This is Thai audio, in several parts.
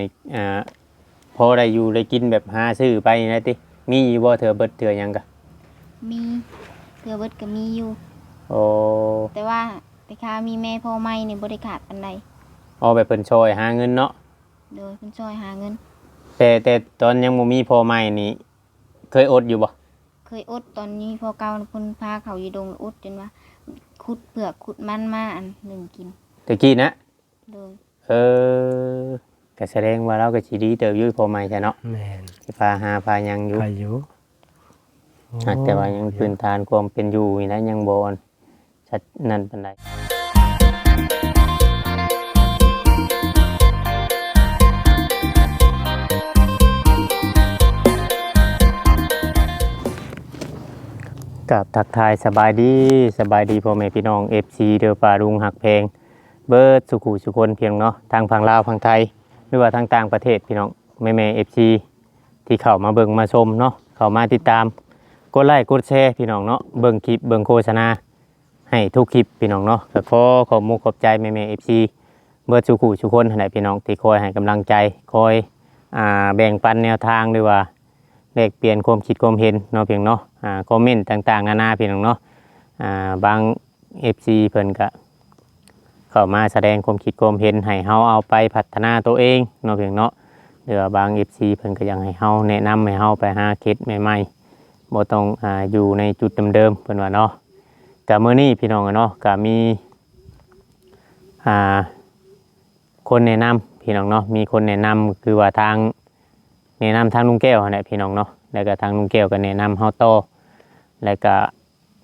นี่พอได้อยู่ได้กินแบบหาซื้อไปนะติมีอยู่บ่เถื่อเบิดเถื่อหยังกะมีเถื่อเบิดก็มีอยู่โอ้แต่ว่าแต่ข้ามีแม่พ่อไม่นี่บ่ได้ขาดปานใดเอาแบบเพิ่นช่วยหาเงินเนาะโดยเพิ่นช่วยหาเงินแต่ตอนยังบ่มีพ่อใหม่นี่เคยอดอยู่บ่เคยอดตอนนี้พอเก่าเพิ่นพาเขาอยู่ดงอดจนว่าขุดเปลือกขุดมันมาอันหนึ่งกินตะกี้นะโดยก็แสดงว่าเราก็สิดีเติบอยู่พ่อใหม่ใช่เนาะแม่นสิพาหาพายังอยู่ไปอยู่แต่ว่ายังพื้นฐานความเป็นอยู่นี่นะยังบ่ชัดนั่นปานใดกับทักทายสบายดีพ่อแม่พี่น้อง FC เด้อป่ารุงหักเพลงเบิดสุขุสุคนเพียงเนาะทางฝั่งลาวฝั่งไทยหรือว่าทางต่างประเทศพี่น้องแม่ FC ที่เข้ามาเบิ่งมาชมเนาะเข้ามาติดตามกดไลค์กดแชร์พี่น้องเนาะเบิ่งคลิปเบิ่งโฆษณาให้ทุกคลิปพี่น้องเนาะก็ขอบมุกขอบใจแม่ FC เบิดสุขุสุคนให้พี่น้องที่คอยให้กำลังใจคอยแบ่งปันแนวทางด้วยว่าแลกเปลี่ยนความคิดความเห็นเนาะเพียงเนาะคอมเมนต์ต่างๆนานาพี่น้องเนาะบาง FC เพิ่นก็เข้ามาแสดงความคิดความเห็นให้เฮาเอาไปพัฒนาตัวเองเนาะเพียงเนาะหรือบาง FC เพิ่นก็ยังให้เฮาแนะนำให้เฮาไปหาเคล็ดใหม่ๆบ่ต้องอยู่ในจุดเดิมๆเพิ่นว่าเนาะก็มื้อนี้พี่น้องเนาะก็มีคนแนะนำพี่น้องเนาะมีคนแนะนำคือว่าทางแนะนำทางลุงแก้วนั่นแหละพี่น้องเนาะแล้วก็ทางลุงแก้วก็แนะนำเฮาต่อแล้วก็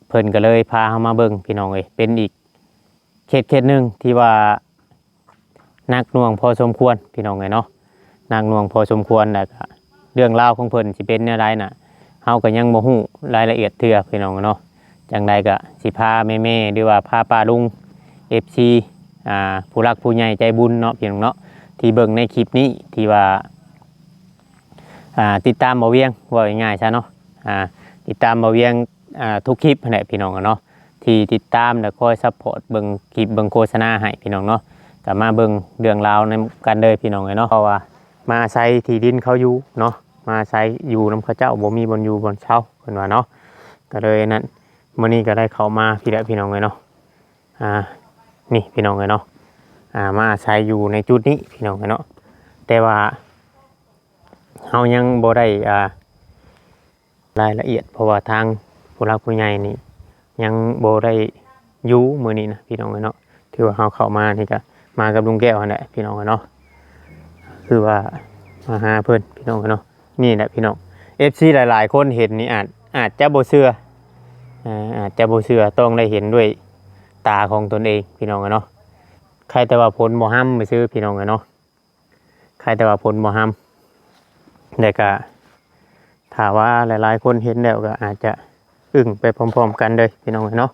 เพิ่นก็เลยพาเฮามาเบิ่งพี่น้องเอ้ยเป็นอีกเคสหนึงที่ว่านักหน่วงพอสมควรพี่น้องเอ้ยเนาะนักหน่วงพอสมควรแล้วก็เรื่องราวของเพิ่นสิเป็นแนวใดน่ะเฮาก็ยังบ่ฮู้รายละเอียดเทื่อพี่น้องเนาะจังใดก็สิพาแม่ๆหรือว่าพาป้าลุง FC ผู้รักผู้ใหญ่ใจบุญเนาะพี่น้องเนาะที่เบิ่งในคลิปนี้ที่ว่าติดตามบ่เวียงว่าง่ายๆซะเนาะติดตามบ่เวียงทุกคลิปนั่นแหละพี่น้องเนาะที่ติดตามแล้วคอยซัพพอร์ตเบิ่งคลิปเบิ่งโฆษณาให้พี่น้องเนาะก็มาเบิ่งเรื่องราวในกันเลยพี่น้องเนาะเพราะว่ามาใช้ที่ดินเขาอยู่เนาะมาใช้อยู่นำเขาเจ้าบ่มีบนอยู่บนเช่าเพิ่นว่าเนาะก็เลยนั้นมื้อนี้ก็ได้เข้ามาพี่และพี่น้องเนาะนี่พี่น้องเนาะมาใช้อยู่ในจุดนี้พี่น้องเนาะแต่ว่าเฮายังบ่ได้รายละเอียดเพราะว่าทางผู้หลักผู้ใหญ่นี่ยังบ่ได้อยู่มื้อนี้นะพี่น้องเนาะที่ว่าเฮาเข้ามานี่ก็มากับลุงแก้วนั่นแหละพี่น้องเนาะคือว่ามาหาเพิ่นพี่น้องเนาะนี่แหละพี่น้อง FC หลายๆคนเห็นนี่อาจจะบ่เชื่ออาจจะบ่เชื่อต้องได้เห็นด้วยตาของตนเองพี่น้องเนาะใครแต่ว่าผลบ่ห้ำไปซื้อพี่น้องเนาะใครแต่ว่าผลบ่ห้ำแต่ก็ถ้าว่าหลายๆคนเห็นแล้วก็อาจจะอึ้งไปพร้อมๆกันเลยพี่น้องเนาะ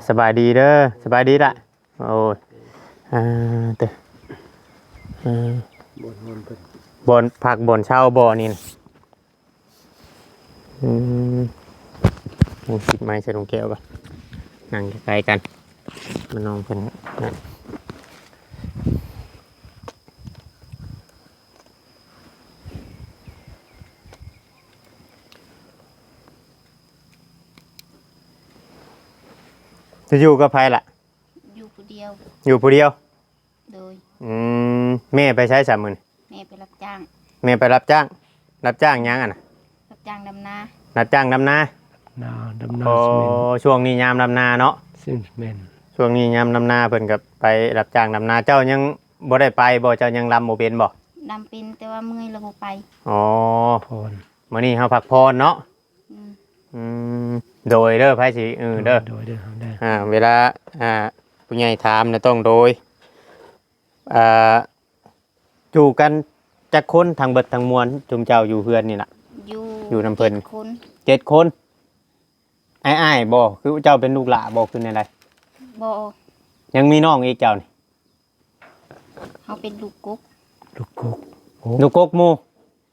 สบายดีเด้อสบายดีละโอ้ยเด้อบนผักบนเช่าบ่อนี่นะคิดไม้ใส่ลงแก้วก่อนนั่งใกล้ๆกันมันน้องเพิ่นนะจะอยู่กับใครล่ะอยู่ผู้เดียวอยู่ผู้เดียวโดยแม่ไปใช้สามหมื่นแม่ไปรับจ้างแม่ไปรับจ้างยังอ่ะนะรับจ้างดำนารับจ้างดำนาดำนาช่วงนี้ยามดำนาเนาะซิมเมนช่วงนี้ยามดำนาเพิ่นกับไปรับจ้างดำนาเจ้ายังบ่ได้ไปบ่เจ้ายังรำบ่เป็นบ่ดำเป็นแต่ว่าเมื่อยแล้วบ่ไปพรมื้อนี้เฮาพักพรเนาะโดยเด้อไผสิเด้อโดยเด้อเวลาผู้ใหญ่ถามนะต้องโดยอยู่กันจักคนทางเบิดทางมวลจุมเจ้าอยู่เฮือนนี่ล่ะอยู่นำเพิ่น7 คนอ้ายๆบ่คือเจ้าเป็นลูกหลาบ่คือในใดบ่ยังมีน้องอีกเจ้านี่เฮาเป็นลูกกกลูกกกหมู่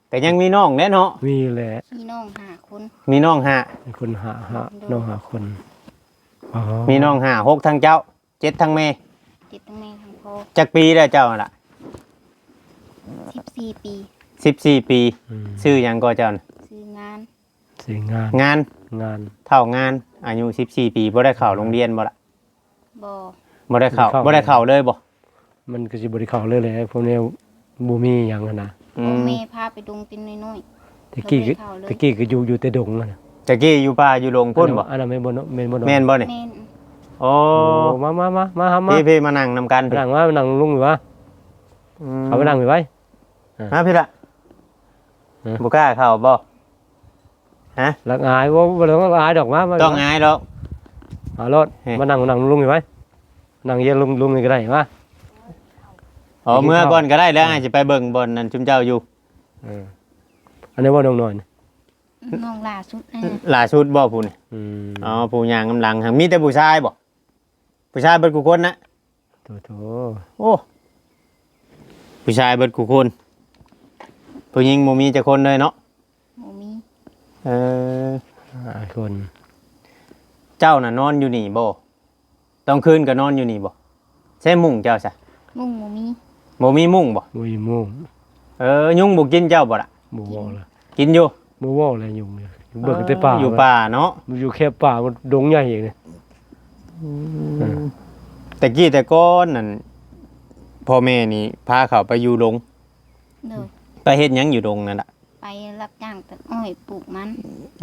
แต่ยังมีน้องแน่เนาะมีแหละมีน้อง5คนมีน้องมีคน5น้อง5คนมีน้อง6ทั้งเจ้า7ทั้งแม่7ทั้งแม่ทั้งพ่อจักปีแล้วเจ้าล่ะ 14 ปี 14 ปีชื่อหยังก็เจ้าน่ะ ซื้องาน สิงาน งาน งาน เท่างานอายุ14 ปีบ่ได้เข้าโรงเรียนบ่ล่ะ บ่ บ่ได้เข้าบ่ได้เข้าเลยบ่ มันก็สิบ่ได้เข้าเลยแหละพวกนี้บ่มีหยังหั้นนะ อื พ่อ ม แม่พาไปดงเป็นน้อย ตะกี้ก็ เข้าเลย ตะกี้ก็อยู่แต่ดงนั่นน่ะ ตะกี้อยู่ป่าอยู่โรงพุ่นบ่ อันนั้นแม่นบ่เนาะแม่นบ่เนาะ แม่นบ่ ๆ นี่ แม่น โอ้ โอ้มาหามา พี่มานั่งนำกัน นั่งมานั่งลุงอยู่วะเอาไปนั่งไปไว้ มาพี่ละ เออ บ่กล้าเข้าบ่ฮะ ลักอายบ่ต้องอายดอกมา ต้องอายดอก เอารถ เฮ้ย มานั่งลุงอยู่ไว้นั่งเย็นลุงนี่ก็ได้มา อ๋อเมื่อก่อนก็ได้แล้วอาจจะไปเบิ่งบอลนั่นจุมเจ้าอยู่ อันนี้บ่น้องน้อย น้องล่าสุดนั่นน่ะ ล่าสุดบ่ผู้นี่ อ๋อผู้ย่างกำลังหังมีแต่ผู้ชายบ่ผู้ชายเบิดกูคนนะ โถ โอ้ผู้ชายเบิดกูคนผู้หญิงบ่มีจักคนเลยเนาะ บ่มี เออ หลายคน เจ้าน่ะนอนอยู่นี่บ่ต้องคืนก็นอนอยู่นี่บ่ใช่มุ้งเจ้าซะ มุ่งบ่มี บ่มีมุ้งบ่ บ่มีมุ้ง ยุงบ่กินเจ้าบ่ล่ะ บ่เว้าละ กินอยู่ บ่เว้าละยุงเนี่ยเบิ่งแต่ป่า อยู่ป่าเนาะ มันอยู่แค่ป่ามันดงใหญ่อีกเนี่ย แต่กี้แต่ก่อนนั่นพ่อแม่นี่พาเขาไปอยู่ดง โดย ไปเฮ็ดหยังอยู่ดงนั่นน่ะ ไปรับจ้างตัดอ้อยปลูกมัน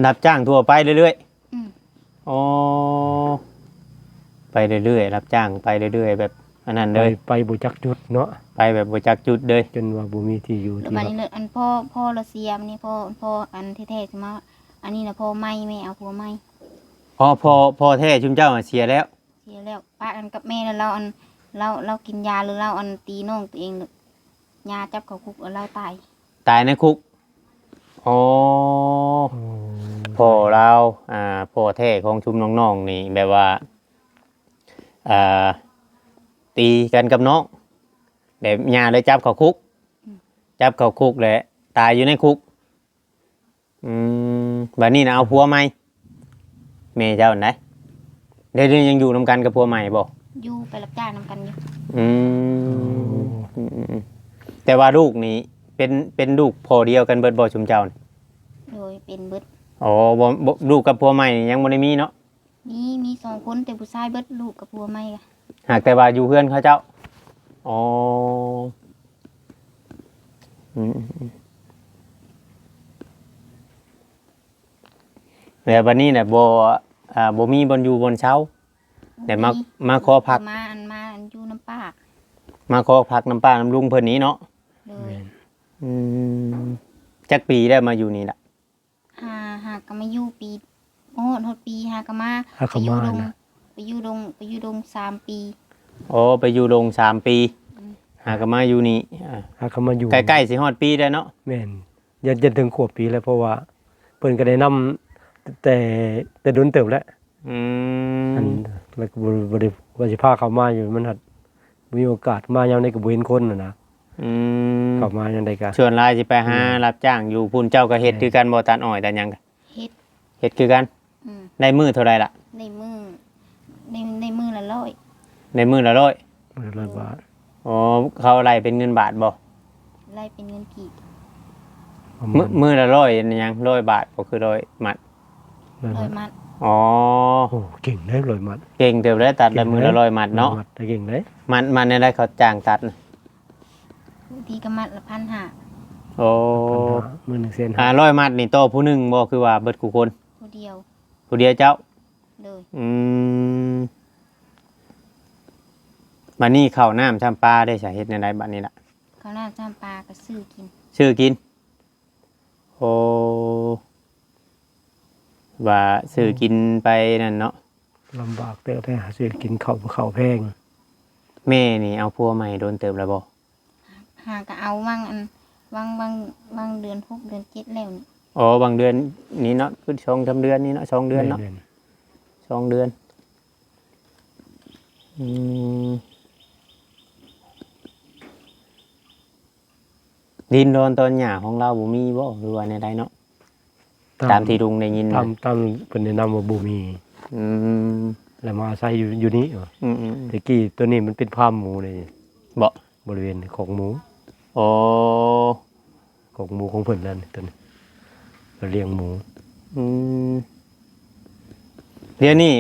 รับจ้างทั่วไปเรื่อย อืม ๆอ๋อไปเรื่อยๆรับจ้างไปเรื่อยๆแบบอันนั้นเลย ไปบ่จักจุดเนาะ ไปแบบบ่จักจุดเลย จนว่าบ่มีที่อยู่ แล้ว ที่ บัด ว่า นี้เลยอันพ่อละเสียมนี่พ่ออันแท้ๆสิมาอันนี้น่ะพ่อไม่เอาผัวไม่ พอแท้ชุมเจ้าเสียแล้ว เสียแล้วป้ากันกับแม่แล้วเรากินยาหรือเราอันตีน้องตัวเองน่ะยาจับเขาคุกแล้วเราตาย ตายในคุกอ๋อ โอ้ พ่อเราพ่อแท้ของชุมน้องๆนี่แบบว่าตีกันกับน้องแบบญาเลยจับเขาคุก จับเขาคุกแหละตายอยู่ในคุกบัดนี้นะเอาผัวใหม่แม่เจ้าอันไหนเดี๋ยวนี้ยังอยู่นำกันกับผัวใหม่บ่ อยู่ไปรับจ้างนำกันอยู่ อืมแต่ว่าลูกนี่เป็นลูกพ่อเดียวกันเบิดบ่ชุมเจ้านี่ โดยเป็นเบิด อ๋อบ่ลูกกับผัวใหม่นี่ยังบ่ได้มีเนาะ มี2คนแต่ผู้ชายเบิดลูกกับผัวไม่ค่ะ หากแต่ว่าอยู่เพื่อนเขาเจ้าอ๋อแล้วบัดนี้น่ะบ่มีบ่อนอยู่บ่อนเช้าแต่มาขอพัก มาอันอยู่น้ำปาก มาขอพักน้ำป้าน้ำลุงเพิ่นนี้เนาะ โดย แม่น จักปีได้มาอยู่นี่ล่ะ หากก็มาอยู่ปีโอ้ทดปีหากก็มา หา ไป เขา อยู่ มา ดง นะ ไปอยู่ดง3 ปี อ๋อไปอยู่โรง3 ปีหากมาอยู่นี่ หาเขามาอยู่ ใกล้ๆสิฮอดปีได้เนาะ แม่นยันถึงขวบปีแล้วเพราะว่าเพิ่นก็ได้นำแต่โดนเติบแล้ว อืม อันแล้วก็บ่ได้ว่าสิพาเขามาอยู่มันหัดมีโอกาสมายามใดก็บ่เห็นคนน่ะนะ อืม เข้ามายามใดก็ ชวนหลายสิไปหารับจ้างอยู่พุ่นเจ้าก็เฮ็ดคือกันบ่ตัดอ้อยตัดหยังกัน เฮ็ด เฮ็ดคือกัน อืม ได้มื้อเท่าไหร่ล่ะ ในมือละร้อย ได้มื้อละ100 มื้อละ100 บาท อ๋อเขาไล่เป็นเงินบาทบ่ ไล่เป็นเงินกี่ ประ มื้ มา อ ณ มื้อละ100อันยัง100 บาทบ่คือ100มัด ร้อยมัด อ๋อ โอ้เก่งได้100 มัด เก่งเติบได้ตัดละมื้อละ100มัดเนาะ ได้เก่งได้ มันได้เขาจ้างตัดน่ะ บางทีก็มัดละ1,500 โอ้ มื้อ1เซน 100มัดนี่โตผู้หนึงบ่คือว่าเบิดกูคน ผู้เดียว ผู้เดียวเจ้า เลย บัดนี้ข้าวน้ำชำปลาได้สาเหตุในใดบัดนี้ล่ะ เขาหน้าจ้ำปลาก็ซื้อกิน ชื่อกิน โอ้ว่าซื้อกินไปนั่นเนาะ ลำบากเด้อได้หาซื้อกินข้าวแพง แม่นี่เอาพัวใหม่โดนเติบแล้วบ่ หาก็เอาวางเดือน6 เดือน 7แล้วนี่ อ๋อบางเดือนนี้เนาะคือ2-3เดือนนี้เนาะ2 เดือนเนาะ แม่ 2 เดือนดินโดนตอนหญ้าของเราบ่มีบ่หรือว่าในใดเนาะตามที่ลุงได้ยิน ตามเพิ่นแนะนำว่าบ่มี อืม แล้วมาอาศัยอยู่นี่ อืม ตะกี้ตัวนี้มันเป็นฟาร์มหมูเลย บ่ บริเวณของหมู โอ้ ของหมูของเพิ่นนั่นตัวนี้เราเลี้ยงหมู อืมเดี๋ยวนี้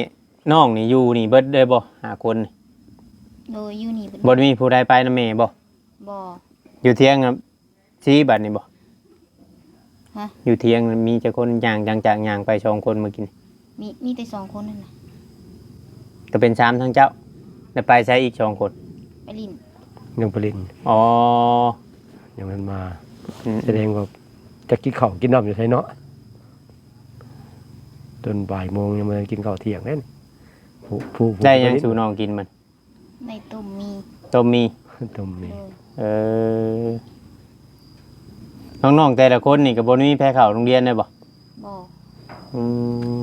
น้องนี่อยู่นี่เบิดได้บ่หาคนนี่ โดยอยู่นี่เป็น บ่มีผู้ใดไปนำแม่บ่ บ่ อยู่เที่ยงครับชี้บัดนี่บ่ ฮะ อยู่เที่ยงมีแต่คนย่างจากย่างไปสองคนเมื่อกี้นี่ มีแต่2คนนั่นน่ะ ก็เป็น3ทั้งเจ้าได้ไปใช้อีก2คน ไปลิ้น ยังผลิต อ๋อ ยังมันมา อืม แสดงว่าจะกินข้าวกินน้ำอยู่ไสเนาะจนบ่ายโมงยังมากินข้าวเที่ยงเล่นผู้ ได้ยังสู่น้องกินมัน ในต้มมี ต้มมี ต้มมี โดย เออน้องๆแต่ละคนนี่ก็บ่มีแพ้เข้าโรงเรียนได้บ่ บ่ อืม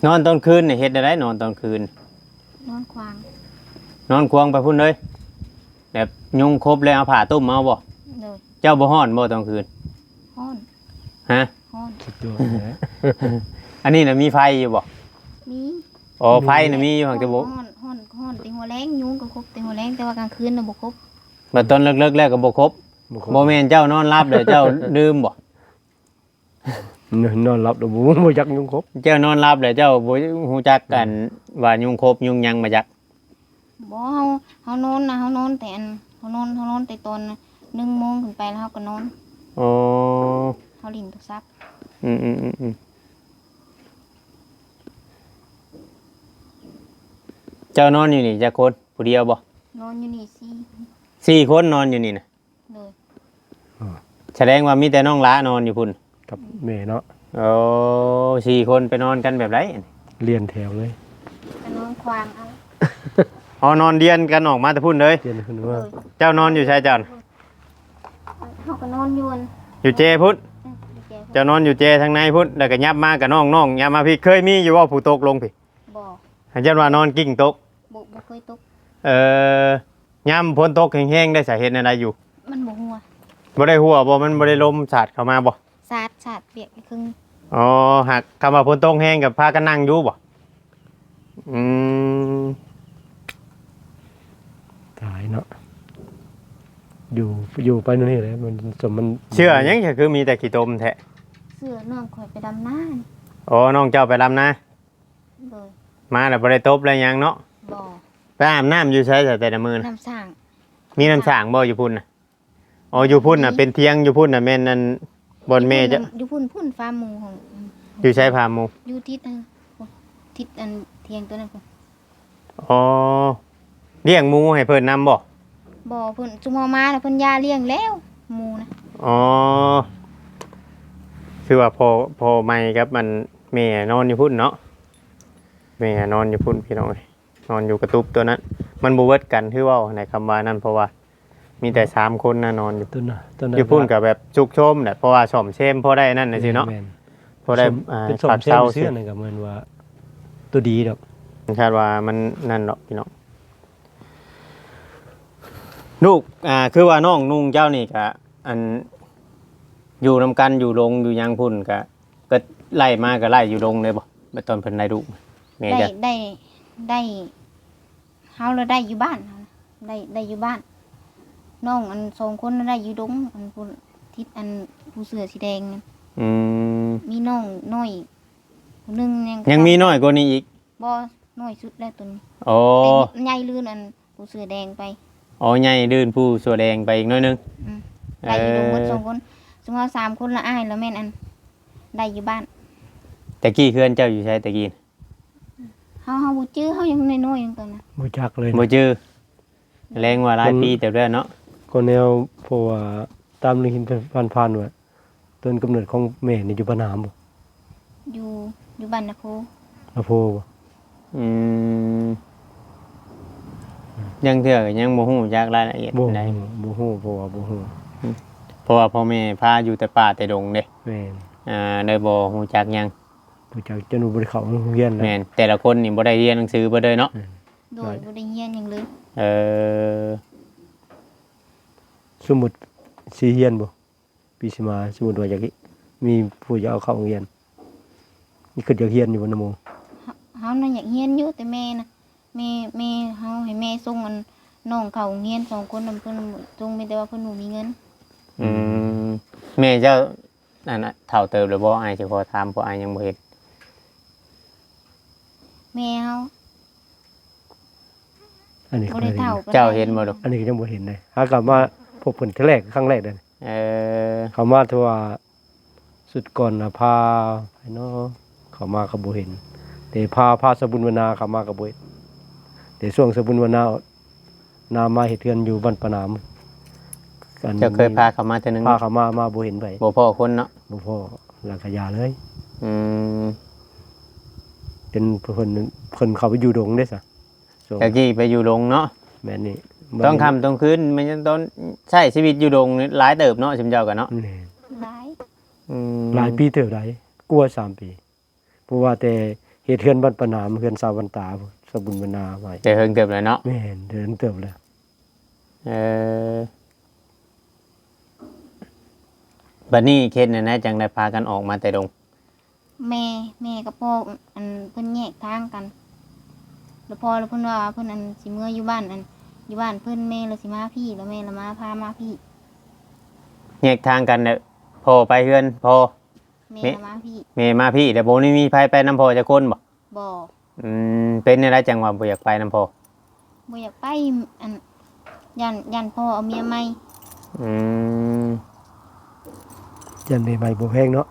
นอนตอนคืนนี่เฮ็ดได้นอนตอนคืน นอนควาง นอนควงไปพุ่นเลยแบบยุงครบแล้วเอาผ้าตุ้มเอาบ่ โดย เจ้าบ่ฮ้อนบ่ตอนคืน ฮ้อน ฮะ ฮ้อน สุดยอดนะ อันนี้น่ะมีไฟอยู่บ่ มี อ๋อไฟน่ะมีอยู่หั่นแต่บ่ ฮ้อนติหัวแรงยุงก็ครบติหัวแรงแต่ว่ากลางคืนน่ะบ่ครบ บัดตอนเลิกๆแล้วก็บ่ครบบ่แม่นเจ้านอนหลับเด้อเจ้าดื่มบ่ นอนหลับแล้วบ่อยากยุ่งครบ เจ้านอนหลับเด้อเจ้าบ่ฮู้จักกันว่ายุงครบยุงหยังมาจัก บ่เฮานอนนะเฮานอนแต่อันเฮานอนแต่ตอน1 โมงขึ้นไปแล้วเฮาก็นอน อ๋อ เฮาลิ้นโทรศัพท์ อืมเจ้านอนอยู่นี่จักคนผู้เดียวบ่ นอนอยู่นี่สี่คนนอนอยู่นี่น่ะ เลย แสดงว่ามีแต่น้องหล้านอนอยู่พุ่น กับแม่เนาะ โอ้4คนไปนอนกันแบบไร เรียนแถวเลย ก็นอนควางเอา อ๋อนอนเดียนกันออกมาแต่พุ่นเลย เรียนขึ้น เล ว่าย เจ้านอนอยู่ชายจัน เฮาก็นอนอยู่อัน อยู่เจพุ่น ดีแก เจ้านอนอยู่เจทางในพุ่นแล้วก็ยับมากับน้องยับมาพี่เคยมีอยู่ว่าผู้ตกลงพี่ บ่ อาจารย์ว่านอนกิ่งตก บ่เคยตก ย่ำพ้นตกแห้งๆได้สาเหตุอะไรอยู่ มันบ่หัว บ่ได้หัวบ่มันบ่ได้ลมสาดเข้ามาบ่ สาดเปียกไปครึ่ง อ๋อหากคำว่าพ้นตกแห้งกับพากันนั่งอยู่บ่อืม ตายเนาะอยู่ไปนู่นนี่เลยมันสมมัน เชื่อหยังก็คือมีแต่ขี้ตมแท้ เสื้อน้องข่อยไปดำน้านี่ อ๋อน้องเจ้าไปลำนะ เลย มาแล้วบ่ได้ตบอะไรหยังเนาะ บ่ ไปอาบน้ำอยู่ใช้แต่ละมื้อน่ะ น้ำสร้าง มีน้ำสางบ่อยู่พุ่นน่ะอ๋ออยู่พุ่นน่ะเป็นเทียงอยู่พุ่นน่ะแม่นนั่นบนเมฆจะ อยู่พุ่นฟาร์มหมูของ อยู่ใช้พาหมู อยู่ทิศทิศอันเทียงตัวนั้นพุ่น อ๋อเลี้ยงหมูให้เพิ่นนำบ่ บ่เพิ่นจุมเฮามาแล้วเพิ่นยาเลี้ยงแล้วหมูนะ อ๋อคือว่าพอไม่ครับมันแม่นอนอยู่พุ่นเนาะแม่นอนอยู่พุ่นพี่น้องเอ้ยนอนอยู่กระตุบตัวนั้น มันบ่เวิดกันคือเว่าในคำว่านั้นเพราะว่า มีแต่3คนน่ะนอนอยู่ ต้นน่ะ อยู่พุ่นก็แบบจุกโชมแหละเพราะว่าซ่อมเชมพอได้นั่นน่ะสิเนาะ แม่ พอได้ เป็นสม ผัก เส้น เช้า เสื้ สิ อนั่นก็เหมือนว่า ตัวดีดอก คาดว่ามันนั่นหรอกพี่น้องลูกคือว่าน้องนุ่งเจ้านี่ก็อันอยู่นำกันอยู่ลงอยู่ยังพุ่นก็ไล่มาก็ไล่อยู่ลงเลยบ่ไปตอนเพิ่นไล่ลูกแม่ ได้ จะ ได้เฮาแล้วได้อยู่บ้านเฮานะได้อยู่บ้านน้องอัน2คนน่ะได้อยู่ดงอันพุ่นทิศอันผู้เสื้อสีแดงนั่น อืม มีน้องน้อยผู้หนึง ยังมีน้อยกว่านี้อีก บ่น้อยสุดแล้วตัวนี้ โอ้ แต่ใหญ่ลื่นอันผู้เสื้อแดงไป อ๋อใหญ่ดื้นผู้สัวแดงไปอีกหน้อยนึง ได้อยู่ดงหมด2คนสมมุติว่า3คนละอ้ายแล้วแม่นอันได้อยู่บ้าน แต่กี้เพื่อนเจ้าอยู่ใช้แต่กี้ เฮาบ่จื้อเฮายังน้อยๆอยู่ตอนนั้น บ่จักเลย บ่จื้อแรงว่าหลายปีแต่เด้อเนาะ คนแนวเพราะว่าตามเรื่องหินผ่านๆว่าต้นกำเนิดของแม่นี่อยู่บ้านน้ำบ่ อยู่บ้านนะครู นาโพบ่ อืมยังเถื่อก็ยังบ่ฮู้จักรายละเอียด บ่ ใด บ่ฮู้เพราะว่าบ่ฮู้ เพราะว่าพ่อแม่พาอยู่แต่ป่าแต่ดงเด้ แม่น ได้บ่ฮู้จักหยัง บ่จักจนบ่ได้เข้าโรงเรียนแล้ว แม่นแต่ละคนนี่บ่ได้เรียนหนังสือบ่เด้อเนาะ โดยบ่ได้เรียนหยังเลย เออ สมมุติสิเรียนบ่ปีสิมาสมมุติว่าอยากมีผู้อยากเอาเข้าโรงเรียนนี่คืออยากเรียนอยู่บ่นะโม เฮาน่ะอยากเรียนอยู่แต่แม่น่ะแม่เฮาให้แม่ส่งอัน น้องเขาโรงเรียนสองคนนำเพิ่นจงมีแต่ว่าเพิ่นบ่มีเงิน อืมแม่เจ้านั่นน่ะเฒ่าเติบหรือบ่อายสิขอถามเพราะอายยังบ่เห็น แม่เฮา อันนี้ บ่ ก็ ได้ ไม่ได้ เฒ่าปานใด เจ้าเห็นบ่ลูก อันนี้ก็ยังบ่เห็นเลยหากลับมาพบเพิ่นครั้งแรกเด้อ เออ เขามาที่ว่าสุดก่อนน่ะพาไปเนาะเขามาก็บ่เห็นแต่พาสบุญวนาเขามาก็บ่เห็นแต่ช่วงสบุญวนามาเฮ็ดเทือนอยู่บ้านปะนามกัน เจ้าเคยพาเขามาเทื่อนึง พาเขามาบ่เห็นไป บ่พ่อคนเนาะ บ่พอหลังขยาเลย อืม เป็นเพิ่นเข้าไปอยู่ดงเด้ซะช่วง ตะกี้ไปอยู่ดงเนาะ แม่นนี่ ต้องค่ำต้องคืนมันจะต้องใช้ชีวิตอยู่ดงนี่หลายเติบเนาะชิมเจ้ากันเนาะ แม่น หลาย อืม หลายปีเท่าใดกลัว3 ปีเพราะว่าแต่เฮ็ดเทือนบ้านปะนามเฮือนสาวันตาสบุญวนาไว้ แต่เฮิงเติบเลยเนาะ แม่นเดินเติบแล้ว เออบัดนี้เข็ดเนี่ยนะจังได้พากันออกมาแต่ดง แม่กับพ่ออันเพิ่นแยกทางกัน แล้วพ่อแล้วเพิ่นว่าเพิ่นอันสิเมื่ออยู่บ้านอันอยู่บ้านเพิ่นแม่แล้วสิมาพี่แล้วแม่ละมาพามาพี่ แยกทางกันเนี่ยพอไปเฮือนพอ แม่ละมาพี่ แม่มาพี่แต่บ่นี่มีไผไปนำพอจะคนบ่ บ่ เป็นอะไรจังหวะบ่อยากไปนำพอ บ่อยากไปอันยันพ่อเอาเมียใหม่ อืม ยันใหม่ๆบ่แพงเนาะ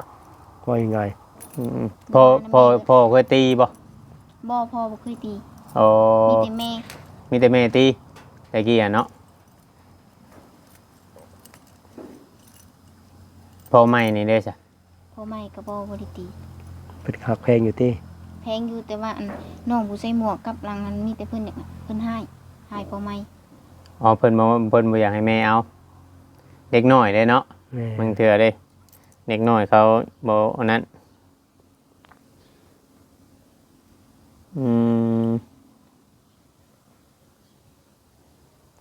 ก็ยังไง พอเคยตีบ่ บ่พ่อบ่เคยตี อ๋อ มีแต่แม่ มีแต่แม่ตีแต่กี้อ่ะเนาะพอใหม่นี่เด้อจ้ะ พ่อใหม่ก็บ่ได้ตี เพิ่นคักแพงอยู่ติ แพงอยู่แต่ว่าอันน้องผู้ใส่หมวกกับหลังนั้นมีแต่เพิ่นเนี่ยเพิ่นให้พ่อใหม่ อ๋อเพิ่นบ่อยากให้แม่เอาเด็กน้อยเด้เนาะ แม่ มึงเถื่อเด้เด็กน้อยเขาบ่อันนั้น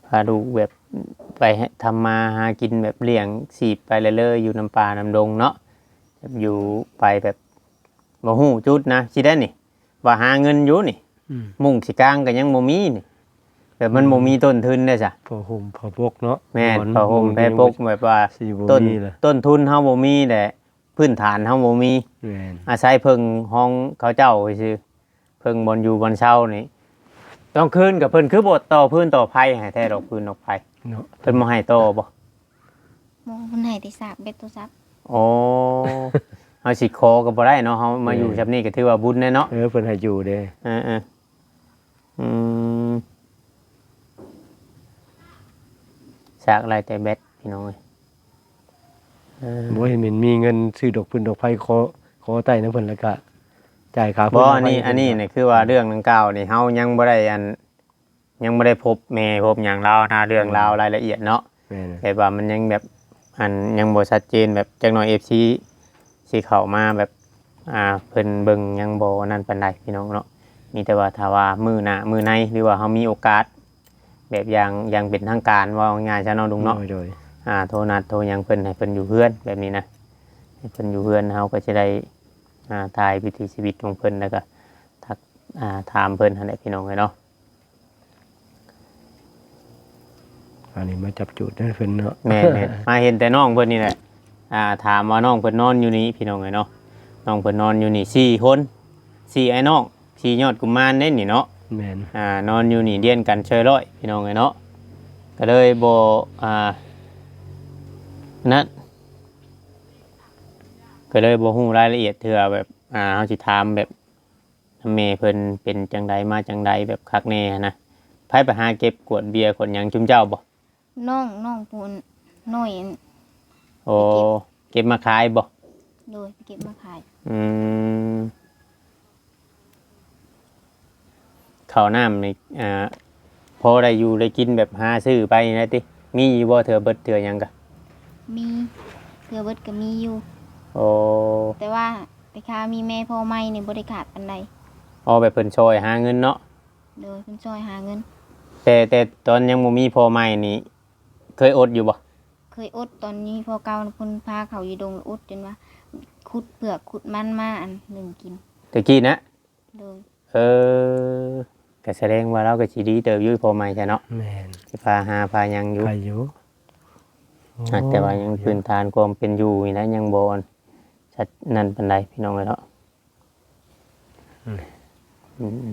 พาดูแบบไปให้ทำมาหากินแบบเลี้ยงสีบไปเรื่อยๆอยู่น้ำป่าน้ำดงเนาะแบบอยู่ไปแบบบ่ฮู้จุดนะสิได้นี่ว่าหาเงินอยู่นี่ อืม มุ่งสิกลางก็ยังบ่มีนี่แบบมันบ่มีต้นทุนเด้อจ้ะ พอห่มพอปกเนาะ แม่น หอน พอห่มแพ้ปกแบบว่า สิบ่ ต้น มีเลย ต้นทุนเฮาบ่มีแต่พื้นฐานเฮาบ่มี แม่น อาศัยเพิ่งห้องเขาเจ้าซื่อเพิ่งบนอยู่บนเช่านี่ต้องคืนกับเพิ่นคือบทต่อพื้นต่อไผ่ให้แท้ดอกพื้นดอกไผ่ เนาะ เพิ่นบ่ให้ต่อบ่ บ่เพิ่นให้แต่สากเบ็ดตัวซับ โอ้ เฮาสิขอก็บ่ได้เนาะเฮามาอยู่แบบนี้ก็ถือว่าบุญแน่เนาะ เพิ่นให้อยู่เด้ เอออืมสากอะไรแต่แบตพี่น้องเอ้ยเออ บ่เห็นมีเงินซื้อดอกพื้นดอกไผขอใต้นำเพิ่นแล้วก็จ่ายค่า บ่อันนี้นี่คือว่าเรื่องดังกล่าวนี่เฮายังบ่ได้ยังบ่ได้พบแม่พบหยังราวนะเรื่องราวรายละเอียดเนาะ แม่น แต่ว่ามันยังแบบยังบ่ชัดเจนแบบจักหน่อย FC สิเข้ามาแบบเพิ่นเบิ่งยังบ่นั่นปานใดพี่น้องเนาะมีแต่ว่าถ้าว่ามื้อหน้ามื้อในหรือว่าเฮามีโอกาส แบบอย่างเป็นทางการว่าง่ายๆซะเนาะลุงเนาะ โดย โทรนัดโทรหยังเพิ่นให้เพิ่นอยู่เพื่อนแบบนี้นะให้เพิ่นอยู่เพื่อนเฮาก็จะได้ถ่ายวิถีชีวิตของเพิ่นแล้วก็ทักถามเพิ่นหั่นแหละพี่น้องเอ้ยเนาะ อันนี้มาจับจุดให้เพิ่นเนาะ แม่นๆมาเห็นแต่น้องเพิ่นนี่แหละถามว่าน้องเพิ่นนอนอยู่นี่พี่น้องเอ้ยเนาะน้องเพิ่นนอนอยู่นี่4คน4ไอ้น้อง4ยอดกุมารเด้นี่เนาะ แม่น นอนอยู่นี่เดียนกันเชยร้อยพี่น้องเอ้ยเนาะก็เลยบ่นั่นก็เลยบ่ฮู้รายละเอียดเทื่อแบบเฮาสิถามแบบแม่เพิ่นเป็นจังใดมาจังใดแบบคักแน่นะไผไปหาเก็บขวดเบียร์ขวดหยังจุมเจ้าบ่ น้องปูนน้อยอัน โอ้เก็บมาขายบ่ โดยไปเก็บมาขาย อืมข้าวน้ำนี่พอได้อยู่ได้กินแบบหาซื้อไปนี่นะติมีอยู่บ่เทื่อเบิดเทื่อหยังกะ มีเทื่อเบิดก็มีอยู่ โอ้ แต่ว่าแต่ข้ามีแม่พ่อใหม่นี่บ่ได้ขาดปานใด เอาแบบเพิ่นช่วยหาเงินเนาะ โดยเพิ่นช่วยหาเงิน แต่ตอนยังบ่มีพ่อใหม่นี่เคยอดอยู่บ่ เคยอดตอนนี้พอเก่าเพิ่นพาเขาอยู่ดงอดจนว่าขุดเปลือกขุดมันมาอันหนึ่งกิน ตะกี้นะ โดย เออ ก็แสดงว่าเราก็สิดีเติบอยู่พอใหม่จ้ะเนาะ แม่น สิพาหาพาหยังอยู่ ใครอยู่ แต่ว่ายังพื้นฐานความเป็นอยู่นี่นะยังบ่ชัดนั่นปานใดพี่น้องเอ้ยเนาะอืม